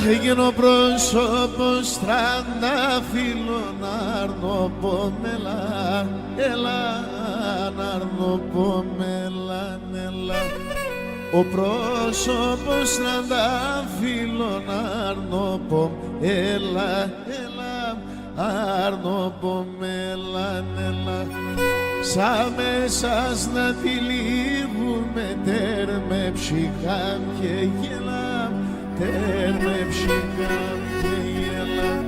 Έγινο πρόσωπος τρανταφύλλων αρνοπομέλα, έλα αρνοπομέλα, έλα. Ο πρόσωπος τρανταφύλλων αρνοπομέλα, έλα αρνοπομέλα, έλα. Σαν μέσας να τυλίγουμε τέρμε ψυχάμ και γελάμ, τέρμε ψυχάμ και γελάμ.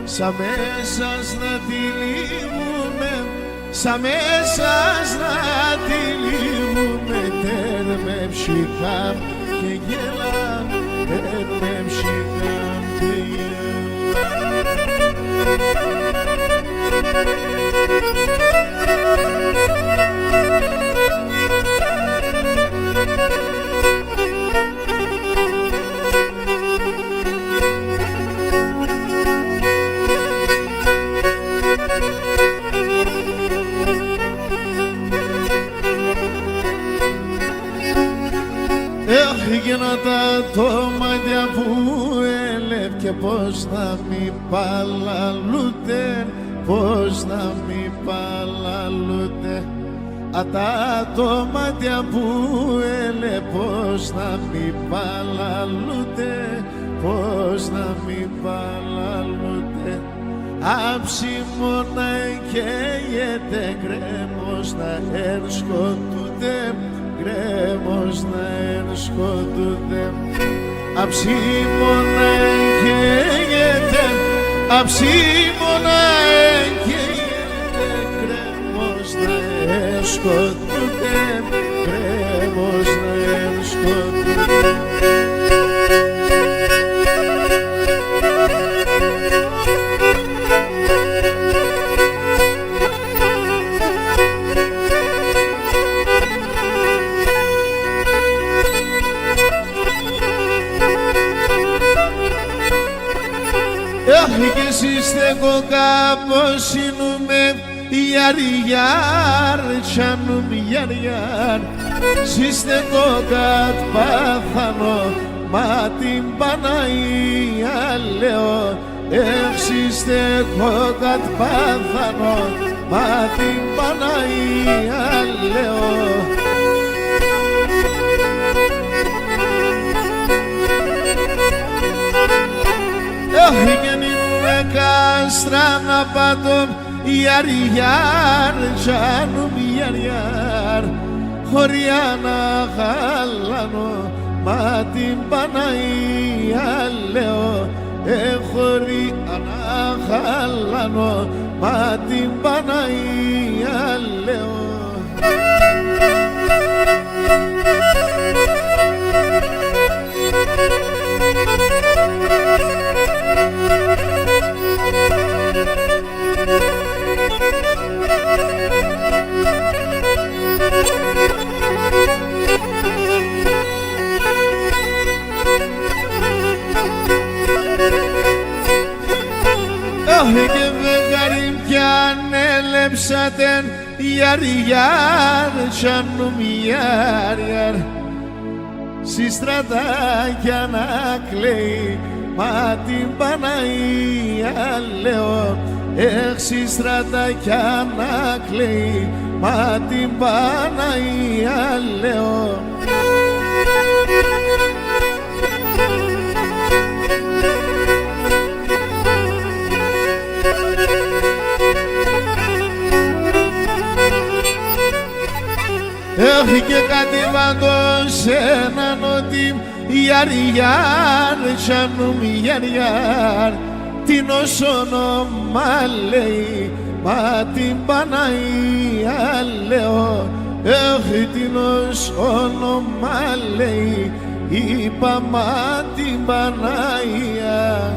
Σαν μέσας να τυλίγουμε, σαν μέσας να τυλίγουμε τέρμε ψυχάμ και γελάμ, τέρμε ψυχάμ και έγινα τα τόματια που έλευκε, πως να μη παλαλούτε, πως να μη παλαλούτε. Τα τόματια που έλε, πως να μη παλαλούτε, πως να μη παλαλούτε. Αψιμώνα καίγεται, γκρέμος να ερσκοτούτε, γκρέμος να ερσκοτούτε. Αψίμωνα καίγεται, αψίμωνα καίγεται, γκρέμος να ερσκοτούτε, γκρέμος να ερσκοτούτε. Και σύστεκο κάπως σύνουμε γιαρ-γιαρ, τσάνουμε γιαρ-γιαρ. Σύστεκο κατ' πάθανο, μα την Παναγία λέω. Σύστεκο κατ' πάθανο, μα την Παναγία λέω. Γεννήνουμε κάστρα να πάτω, γιαρ-γιαρ, τσάνουμε γιαρ-γιαρ. Χωριά να χαλάνω, μα την Παναγία λέω. Χωριά να χαλάνω, μα την Παναγία λέω. Και βεγγάρι πιαν έλεψατεν, γιαρ-γιαρ, τσάνουμε γιαρ-γιαρ. Συστρατάκια να κλαίει, μα την Παναγία λέω. Συστρατάκια να κλαίει, μα την Παναγία λέω. Και κατεβάντως έναν ότι γιαρ-γιαρ, τσάνουμε γιαρ-γιαρ. Την ως όνομα λέει, μα την Παναγία λέω. Την ως όνομα λέει, είπα μα την Παναγία.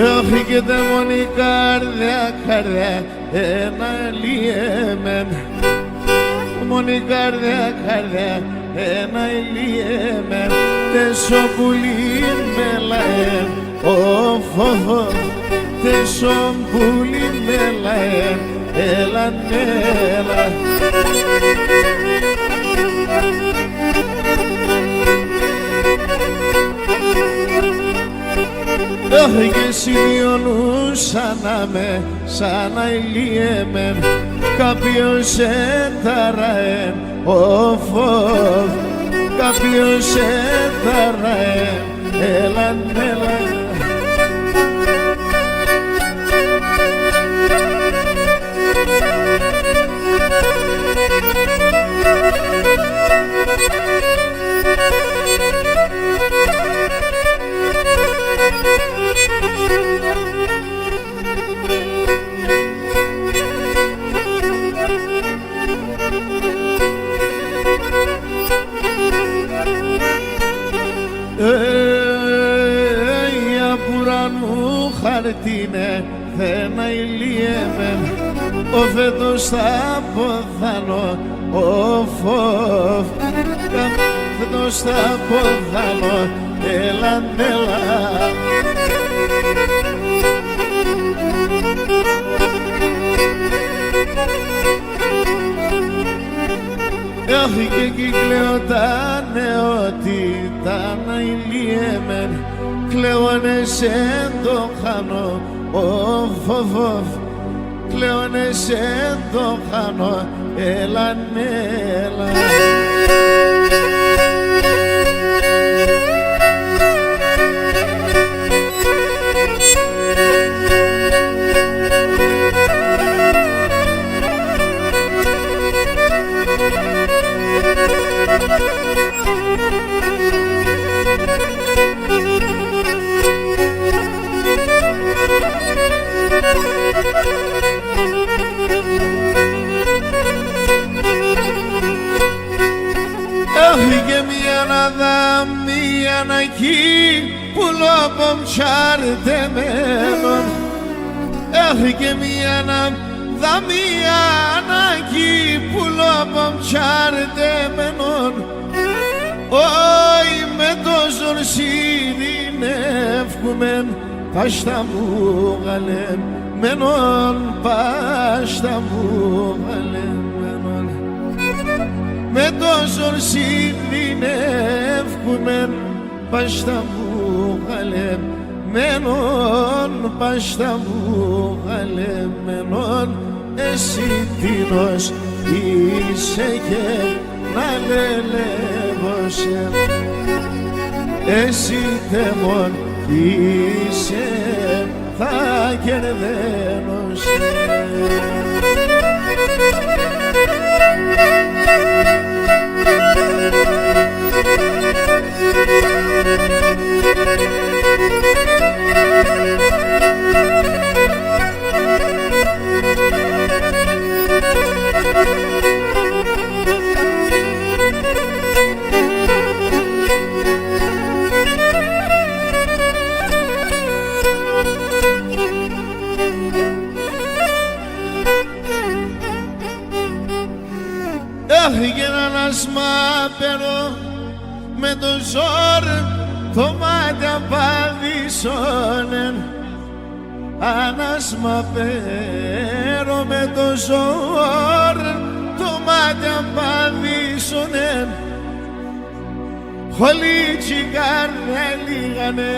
όχι και τα μόνη καρδιά, καρδιά, ένα λιέμεν. Μόνη καρδιά, καρδιά, ένα λιέμεν. Τέσο πουλί με λαέν, ο φόβος. Τέσο πουλί με λαέν, έλα, έλα. Όχι και σημειωνούσα να με σαν να ηλίεμεν. Κάποιος έταραεν ο φόβ. Κάποιος έταραεν, έλα, έλα. Χαρτίνε θένα ηλίεμεν. Ο φέτος θα ποθάνω, ο φόβ. Φέτος θα ποθάνω, έλα, έλα. Όχι και κυκλαιότανε ότι τα να ηλίεμεν. Κλαίωνε σε το χάνω, ο φόβος. Κλαίωνε σε το χάνω, έλα, έλα. Έφυγε μια να δα, μια να εκεί που λόγω τσάρτεμένον. Έφυγε μια να δα, μια να εκεί που λόγω τσάρτεμένον. Όχι με τόσον συνειρηνεύκουμεν, πάστα μου γαλεμένον, πάστα μου γαλεμένον. Με τόσον συνειρηνεύκουμεν, πάστα μου γαλεμένον, πάστα μου γαλεμένον. Εσύ τίνος είσαι και να λελεύωσαι. Εσύ τέμον είσαι, θα κερδένωσαι. Έφυγε ένας μάπερο με το ζόρ, το μάτι απαντήσωνεν. Ένας μάπερο με το ζόρ, το μάτι απαντήσωνεν. Χολίτσι καρδιά λίγανε,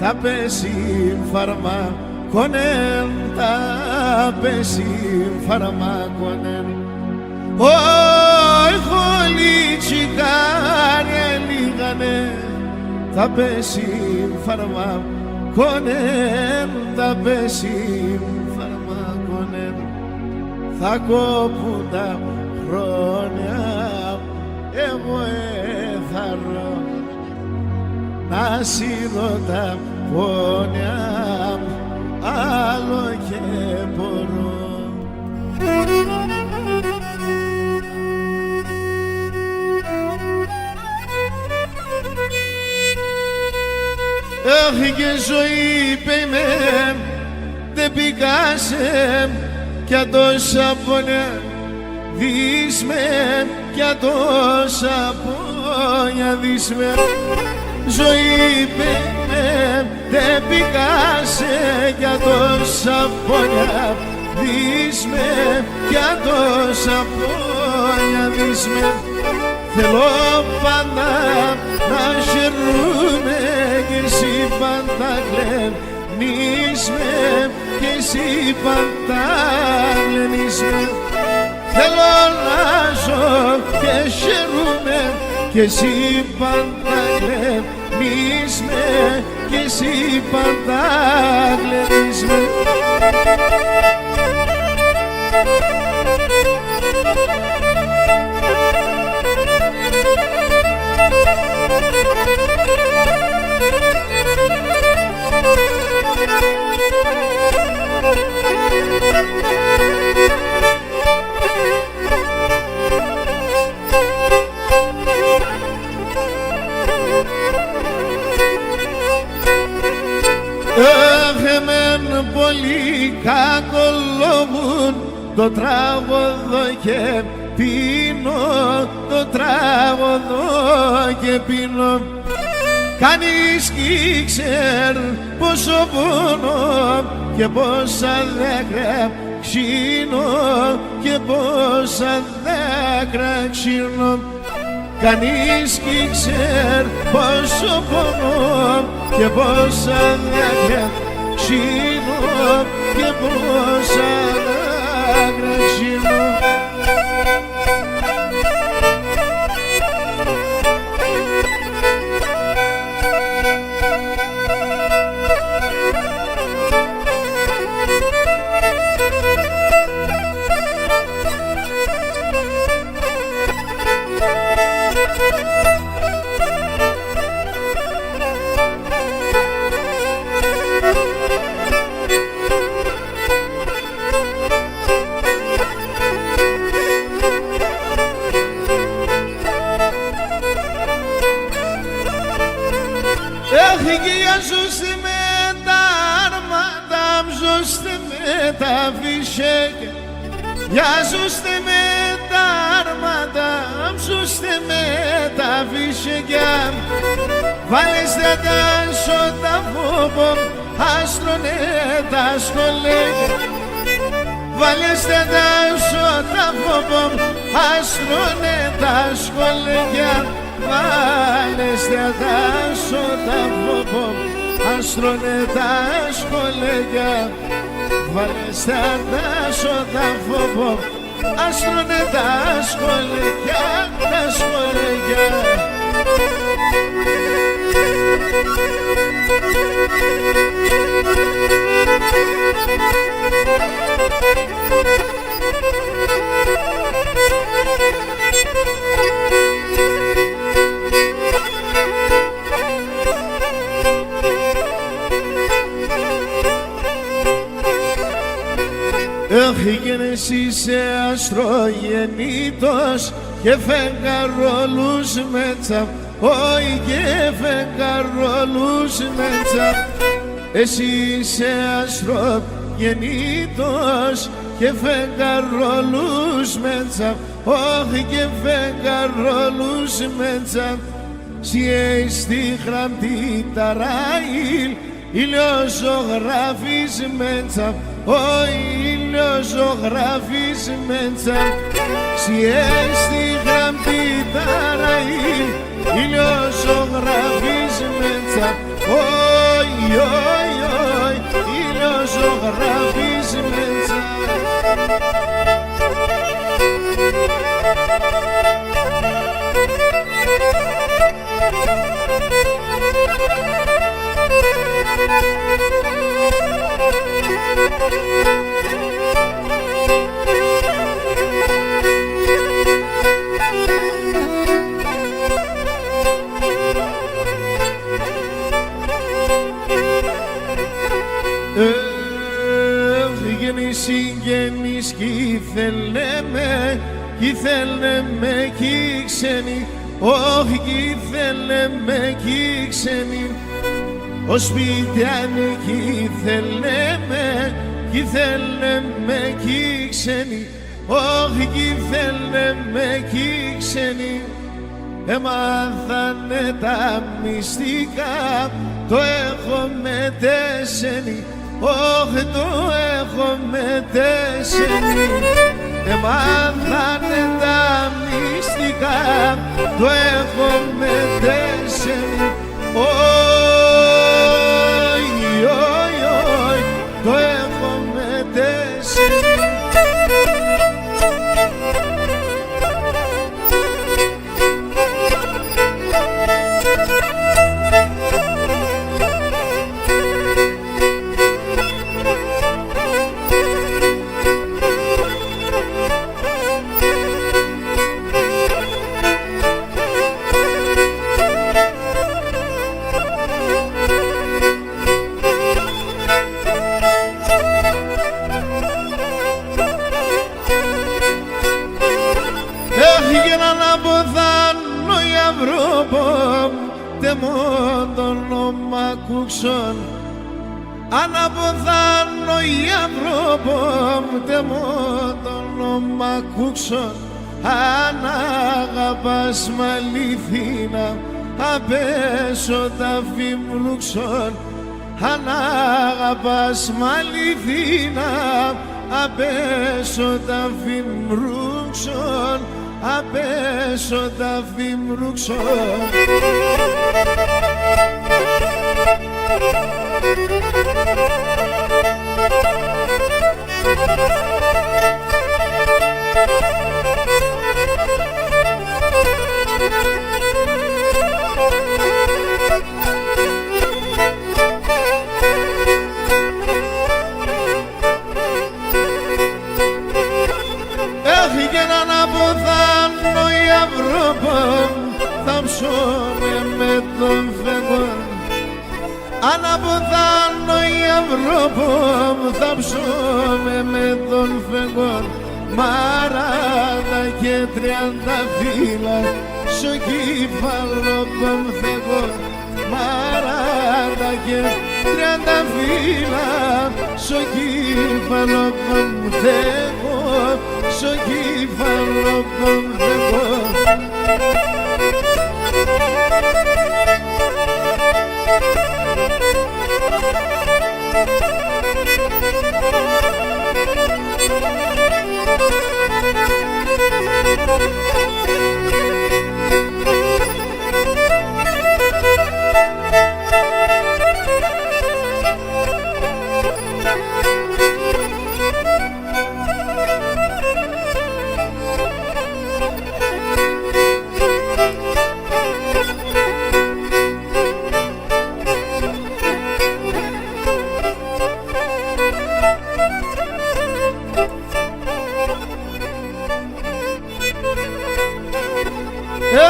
τα πέσει φαρμακονεν, τα πέσει φαρμακονεν. Όχι χολίτσι καρδιά λίγανε, τα πέσει φαρμακονεν, τα πέσει φαρμακονεν. Θα κόπουν τα χρόνια, εγώ εθαρώ να σύρω τα πόνια, άλλο και μπορώ. Έχει και ζωή είπε με δεν πηγάσε κι τόσα πονιά δεις με κι τόσα πονιά δεις με ζωή είπε με δεν πηγάσε κι τόσα πονιά δεις με κι τόσα πονιά δεις με θέλω πάντα να χαιρούμε κι εσύ πάντα κλαίνεις με κι εσύ πάντα κλαίνεις με θέλω να ζω και χαιρούμε κι εσύ πάντα κλαίνεις με κι εσύ πάντα κλαίνεις με Εμεν πολύ κακολόγουν το τραγωδό και πίνω το τραγωδό και πίνω κανείς κι ξέρ πόσο πόνο και πόσα δάκρυα ξύνω και πόσα δάκρυα ξύνω κανείς κι ξέρ πόσο πόνο και πόσα δάκρυα ξύνω και πόσα δάκρυα ξύνω. Γιαζούστε με τα άρματα, μζούστε με τα φυσέκια. Γιαζούστε με τα άρματα, μζούστε με τα φυσέκια. Βάλεστε τα σώτα φόβο, άστρωνε τα σχολέκια. Βάλεστε τα σώτα φόβο, άστρωνε τα σχολέκια. Βάλεστε τα σώτα φόβο, άστρωνε τα σχολέκια. Βάλεστε τα σώτα φόβο, άστρωνε τα σχολέκια, τα σχολέκια. Έγινες είσαι αστρογεννήτος και φεγγαρόλους μέτσα, όχι και φεγγαρόλους μέτσα. Εσύ είσαι αστρογεννήτος και φεγγαρόλους μέτσα, όχι και φεγγαρόλους μέτσα. Σιέ στη γραμμή ταράιλ, ηλιοζωγράφης μέτσα, όχι ηλιοζωγράφης μέτσα. Σιέ στη γραμμή ταράιλ, ηλιοζωγράφης μέτσα, όχι, όχι, όχι, ηλιοζωγράφης μέτσα. Συγγενείς κι ήθελε με κι ξένοι, όχι κι ήθελε με κι ξένοι. ο σπίτι ανήκει θέλε με κι ξένοι, όχι κι θέλε με κι ξένοι. Έμαθανε τα μυστικά, το έχω μετέσσενει, όχι το έχω μετέσσενει. Έμαθανε τα μυστικά, το έχω μετέσσενει, το έχω μετέσσενει. Αναποθάνω η Ευρώπη τεμώ το όνομα Κούξον. Αν αγαπάς μ' αληθίνα απέσω τα φιμλούξον. Αν αγαπάς μ' αληθίνα απέσω τα φιμλούξον, απέσω τα φιμλούξον. Έφυγε να αποθάνω η Ευρώπη, θα ψώνε με τον φεγγό. Αν αποθάνω η Ευρώπη, θα ψώμε με τον φεγγό. Μαράτα και 30 φύλλα στο κύφαλο των φεγγών. Μαράτα και 30 φύλλα στο κύφαλο των φεγγών, στο κύφαλο των φεγγών.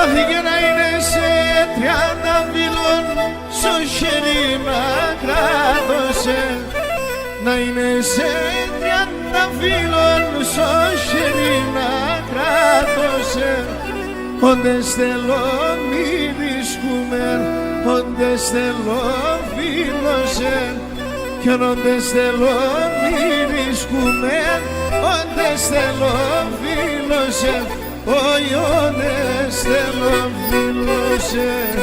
Έφυγε να είναι σε 30 φύλλων στο χέρι να κράτωσε. Να είναι σε 30 φύλλων στο χέρι να κράτωσε. Όντες θέλω μη βρίσκουμεν, όντες θέλω φίλωσεν. Κι όντες θέλω μη βρίσκουμεν, όντες θέλω φίλωσεν. Όχι όντες θέλω φίλωσεν.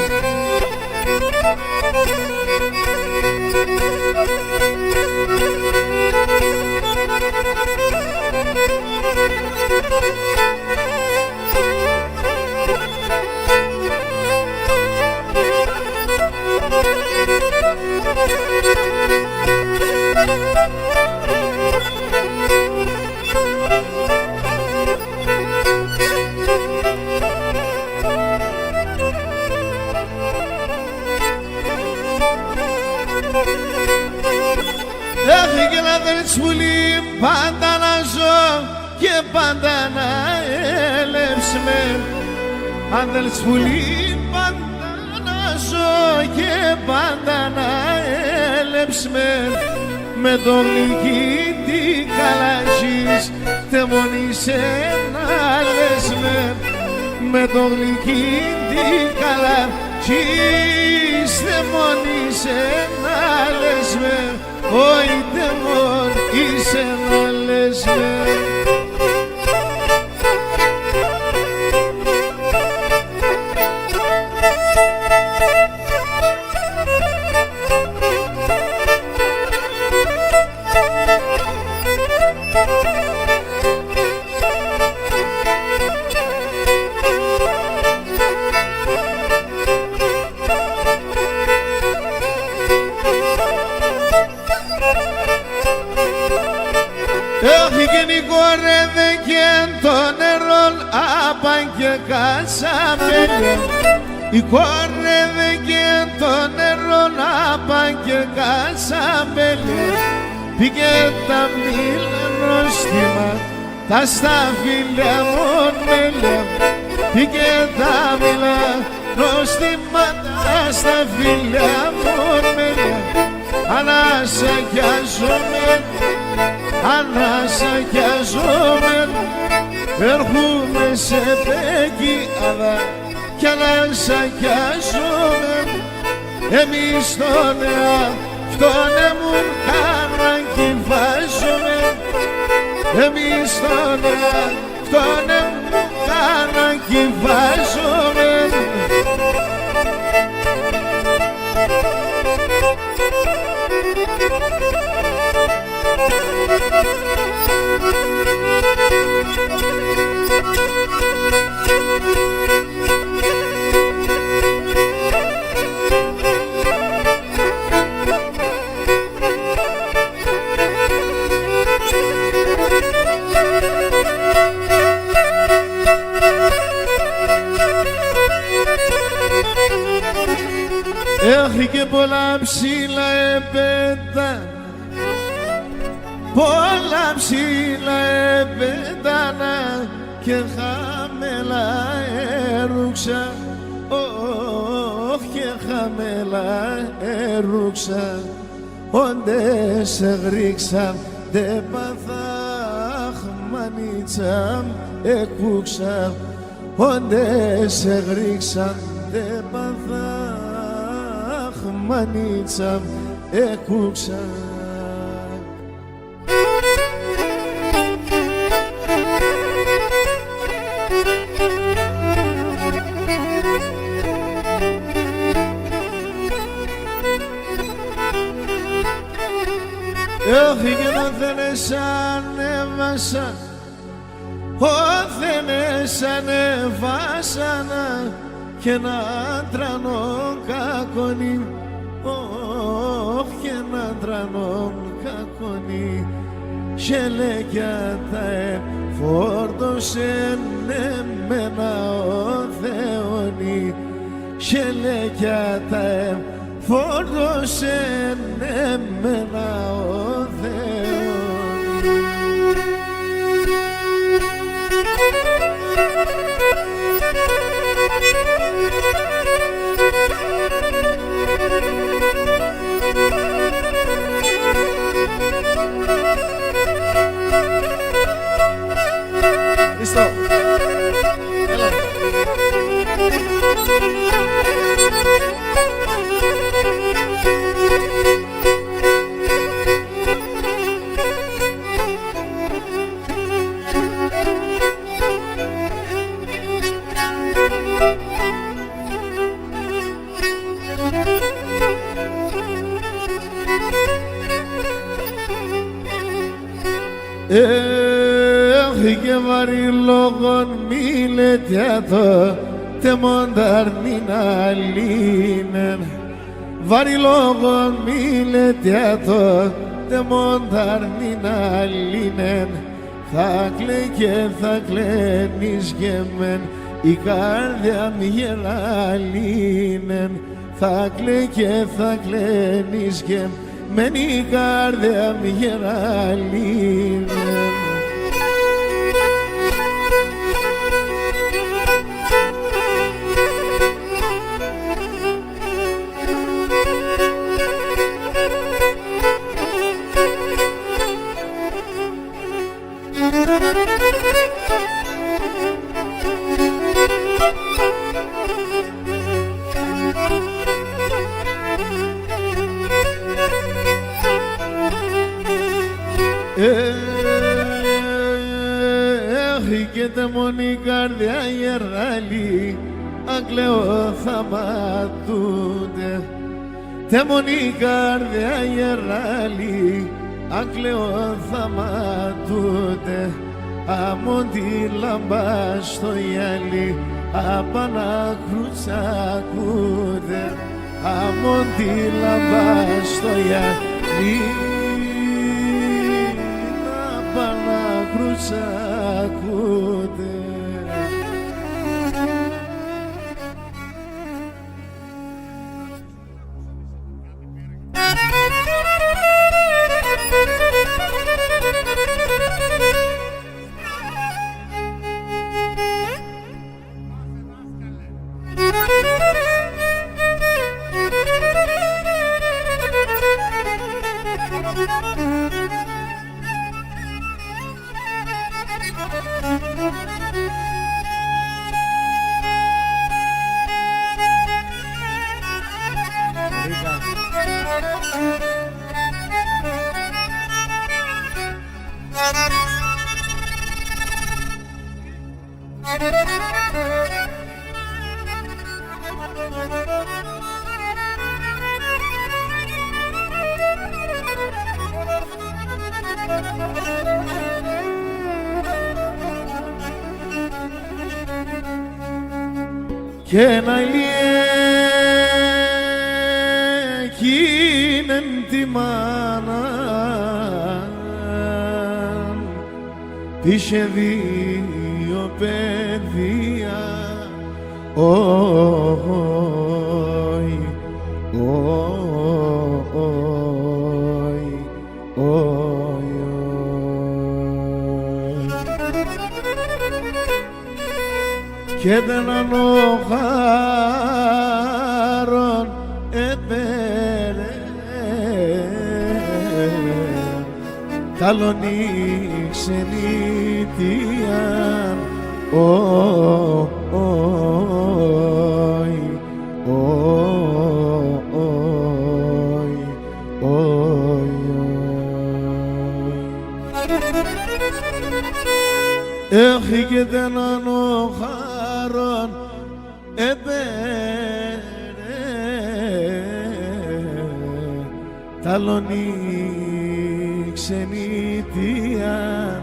Έφυγε να δερτσπουλή πάντα να ζω και πάντα να έλεψμε. Αν δερτσπουλή πάντα να ζω και πάντα να έλεψμε. Με το γλυκί τι καλάζεις θεμονίσε να λες με. Με το γλυκί τι καλά κι είστε μόνοι σε να λες με, όιτε μόνοι σε να λες με. Όχι γενικό ρε δε και το νερό άπαν και κασαμέλια. Η κόρε δε και το νερό άπαν και κασαμέλια. Πήγε τα μήλα νόστιμα, τα σταφύλια μόνελια. Πήγε τα μήλα νόστιμα, τα σταφύλια μόνελια. Ανασακιάζομαι, ανασακιάζομαι, έρχομαι σε πέκιαδα κι ανασακιάζομαι. Εμείς τον εαυτόνε μου κανακυβάζομαι. Εμείς τον εαυτόνε μου κανακυβάζομαι. Έχει και πολλά ψηλά επέτα, πολλά ψηλά επέτανα και χαμέλα έρουξα, και χαμέλα έρουξα. Όντε σε γρίξα, δε παθάχ μανίτσα εκούξα. Όντε σε γρίξα, δε παθάχ μανίτσα εκούξα. Όχι και όθενες ανέβασα, όθενες ανέβασανα και ένα τρανό κακονί, και ένα τρανό κακονί. Χελέκια τα εφόρτωσεν εμένα ο Θεόνι. Χελέκια τα εφόρτωσεν εμένα ο Θεόνι. Listo. Έχει βαρύ λόγον μη λετιάτο τε μονταρνίνα λίνεν. Βαρύ λόγον μη λετιάτο τε μονταρνίνα λίνεν. Θα κλαίει και θα κλαίνεις γεμέν, η καρδιά μη γελαλίνεν. Θα κλαίει και θα κλαίνεις γεμέν, η καρδιά μη γελαλίνεν. Έχηκεται μόνη η καρδιά γεράλη, αγγλαίο θαματούνται. Τε μόνη η καρδιά γεράλη, αγγλαίο θαματούνται. Αμόν τη λάμπα στο γυαλί, απανά κρουτσακούνται. Αμόν τη λάμπα στο γυαλί, απανά κρουτσακούνται. Και να εκείνεν τη μάνα είχε δύο παιδιά, και δεν ανοχάρον επέρε ταλον η ξενιτιάν έχει και δεν ανοχάρον επέρε ταλον η ξενιτιάν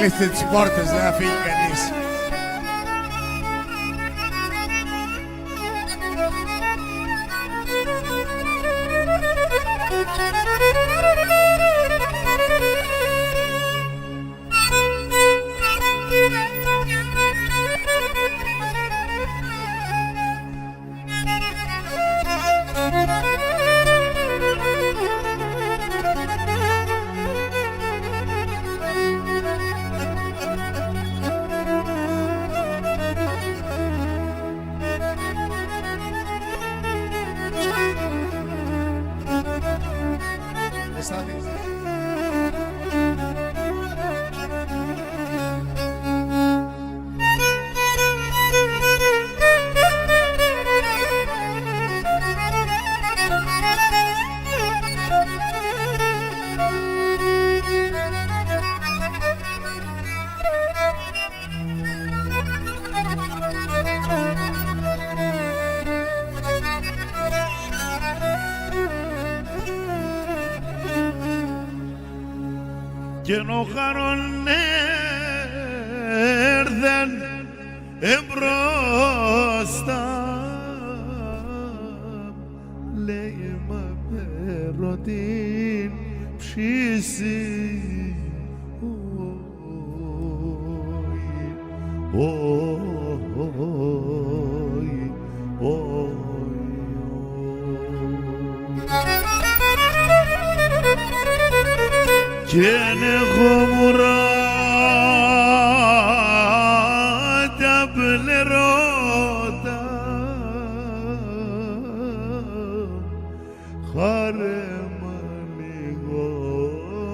Κλείστε τις πόρτες, δεν θα φύγει κανείς. και ο χαρόν έρθεν εμπρόστα λέει μα παίρνω την ψήση και αν έχω μουράτα διαπλερώτα χάρεμα λιγόρηση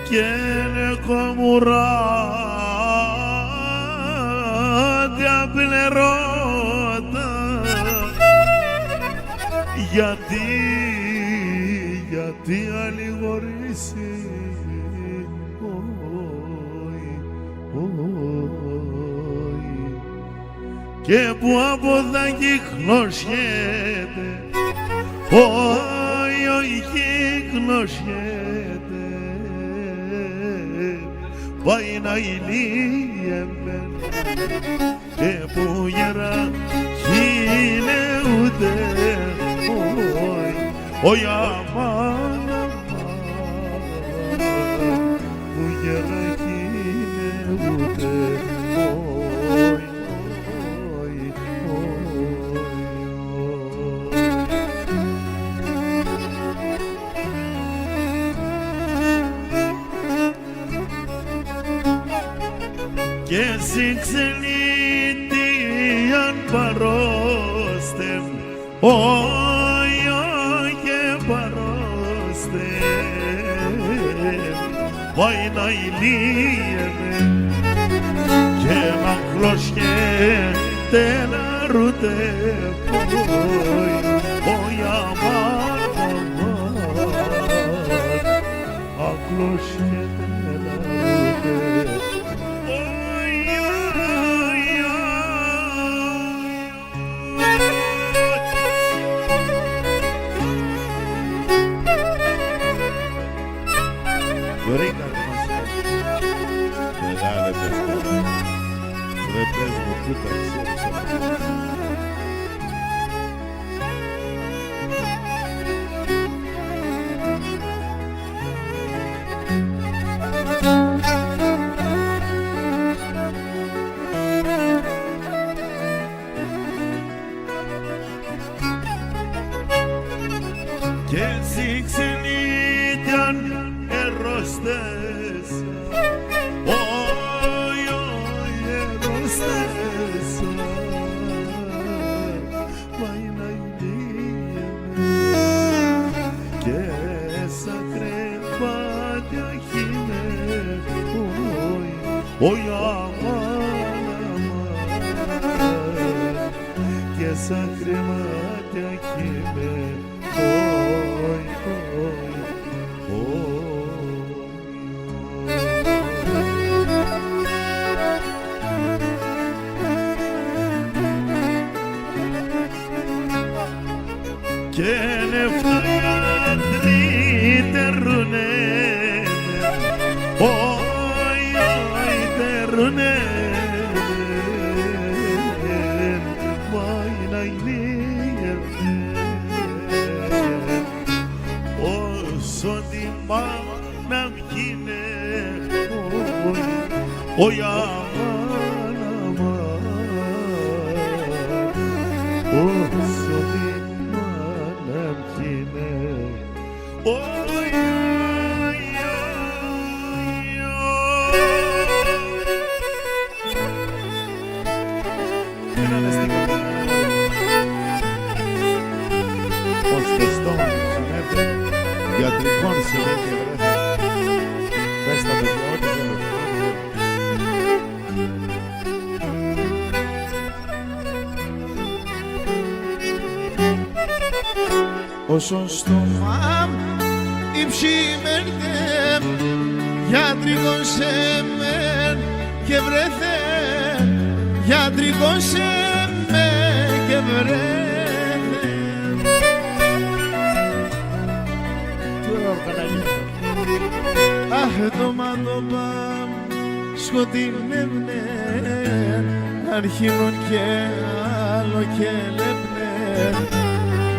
και κομμουρά διαπλερώτα γιατί αλληγορήσει και που από τα κυκλωσιέται όχι κυκλωσιέται πάει να ηλίεμαι και που γερά χείλε ούτε όχι αμάνα που γερά χείλε ούτε και εσύ ξενίτη αν παρώστεν και παρώστεν πάει να ηλίεμαι και να κλωσιέται να ρουτεύει όχι αμάρμα ακλωσιέται να ρουτεύει. Μεγάλε παιδιά, ρε πες μου πού τα ξέρεις αυτά. Και εσύ ξενίτιαν ερωστές ερωστές πάει να ηλίεμαι και σαν κρεβάτια χείμαι όχι αμάνα και σαν κρεβάτια χείμαι και νεφτάτρι τερουνέ όχι τερουνέ πάει να ηλίεμαι όσο τη μάνα βγίνε όχι αμάνα όσο τη μάνα βγίνε Ως το στόμα μου συνέβη, γιατρικών συνέβη βρέθη. Πες τα παιδιά ό,τι θέλω. Όσον στόμα υψημέρτεμ γιατρικών σέμεν και βρέθεν γιατρικών σέμεν και βρέθεν. Αχ το μάτωμα σκοτεινεύνε αρχήνων και άλλο και λέπνε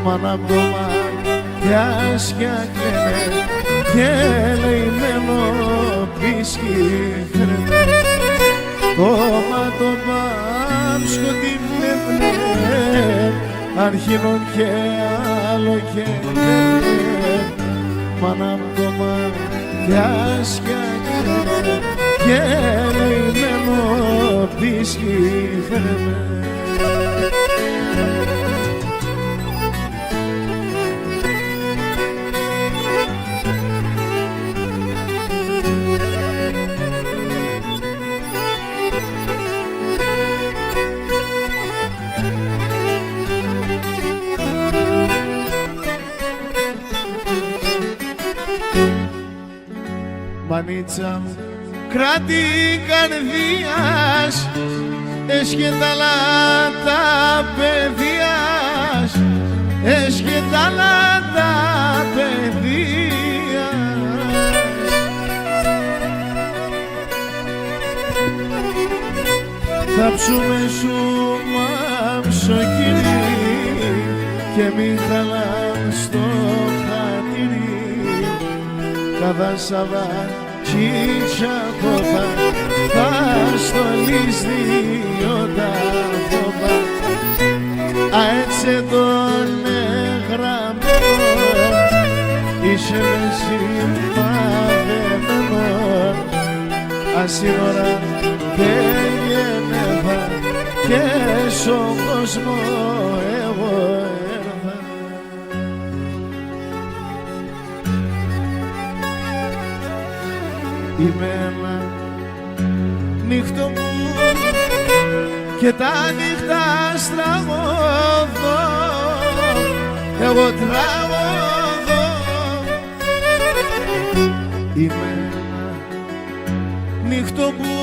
μάνα απ' το μάτια σκιάκλαινε και λέει μελοπή σκύχρε κόμμα το πάμσκο τη βλέπνε αρχινόν και άλλο και βλέπνε μάνα μου το μάτιάσκια και λειμμένο τη σκύχρε. Μανίτσα μου κράτη καρδίας έσχεταλα τα παιδείας έσχεταλα τα παιδείας θα ψούμε σου μαμσοκυρί και μη χαλάν στο χατήρι cada Σαββά τσίτσα κόπα θα στολείς δύο τα φόβα αέτσε τον εγγραμμένο είσαι με συμπαθεμένο ασύνορα και γεννεύα και στον κόσμο εγώ έρθα. Είμαι ένα νύχτο μου και τα νύχτα στραγωδώ εγώ τραγωδώ. Είμαι ένα νύχτο μου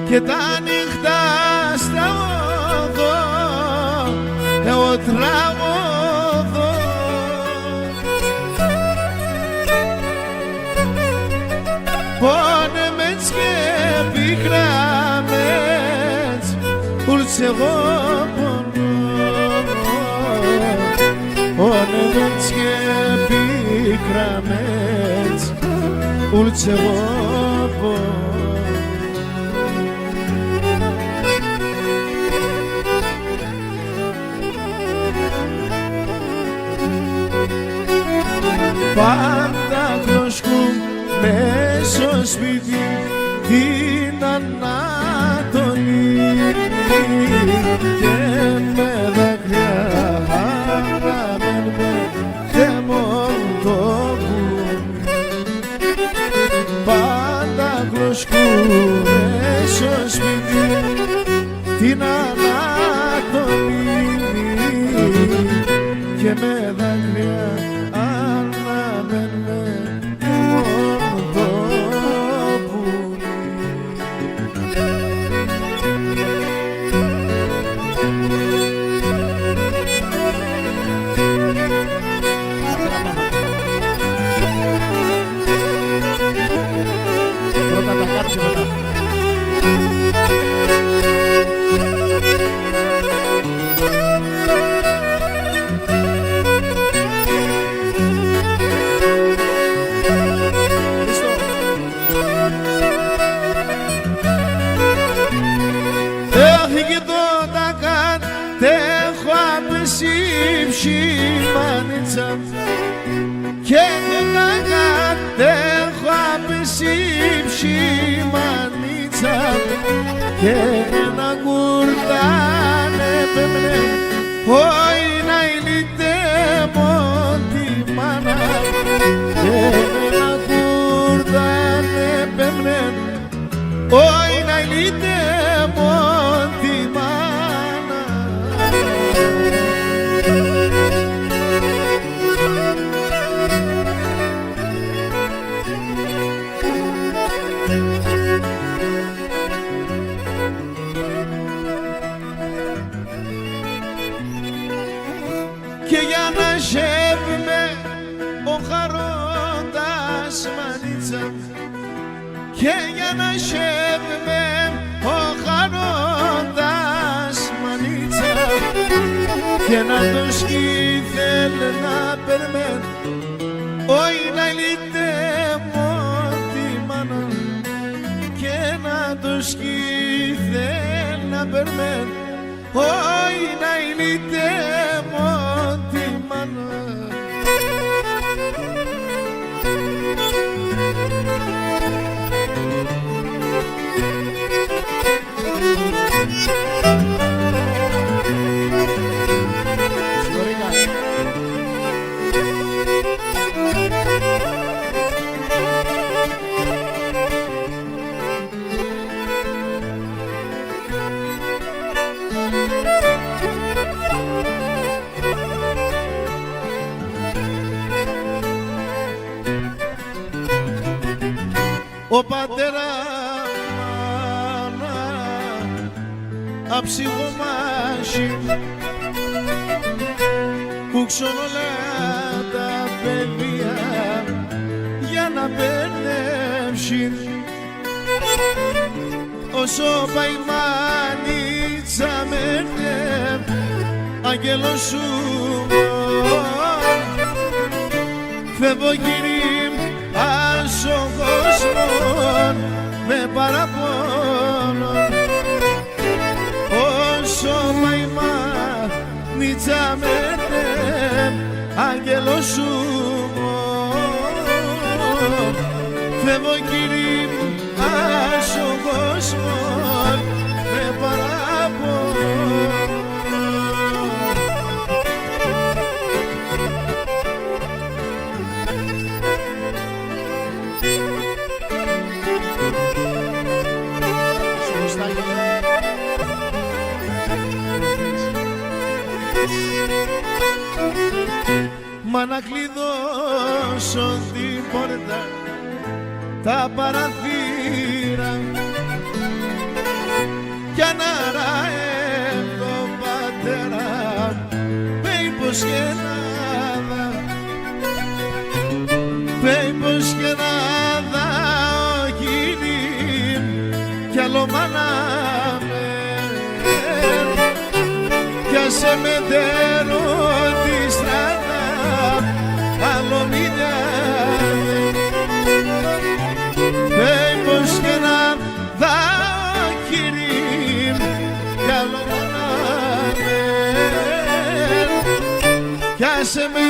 και τα νύχτα στραγωδώ εγώ τραγωδώ. Πόνεμετς και πικράμετς ούλτς εγώ πονώ πόνεμετς και πικράμετς ούλτς εγώ πονώ. Πάντα κλωσκούν μες στο σπίτι την Ανατολή και με δάκρυα αναμένουμε θέμον το βουλί. Πάντα κλωσκούν μες στο σπίτι την Ανατολή και με δάκρυα αναμένουμε μανίτσα και να κατέχω απεσύψη μανίτσα και να κουρτάνε πέμνε όχι να ηλίτε μόντι μάνα και να κουρτάνε πέμνε όχι να ηλίτε μόντι μάνα. Και για να σέβουμε ο χαρώντας μανίτσα και για να σέβουμε ο χαρώντας μανίτσα και να το σκήθελ να περμέν όχι να λύτε μόντι μάνα σκύθε να περμέν όχι να ηλίτε μόντι μάνα. Ο πατέρα μάνα αψιγομάσι που ξονολά τα παιδιά για να περνεύσει όσο παϊμάνιτσα μέρνευ άγγελος σου φεύγω κύριε άσο κόσμον με παραπονό όσο μαϊμάνιτσα μέρνευ άγγελος σου φεύγω κύριε άσο κόσμον με παραπονό. Μα να κλειδώσω την πόρτα τα παραθύρα κι αναραέμ το πατέρα με υποσχενάδα ο κύρι κι άλλο μάνα κι άσε με τέρω τη στράτα άλλο μήνια με υποσχενάδα ο κύρι κι άλλο μάνα κι άσε με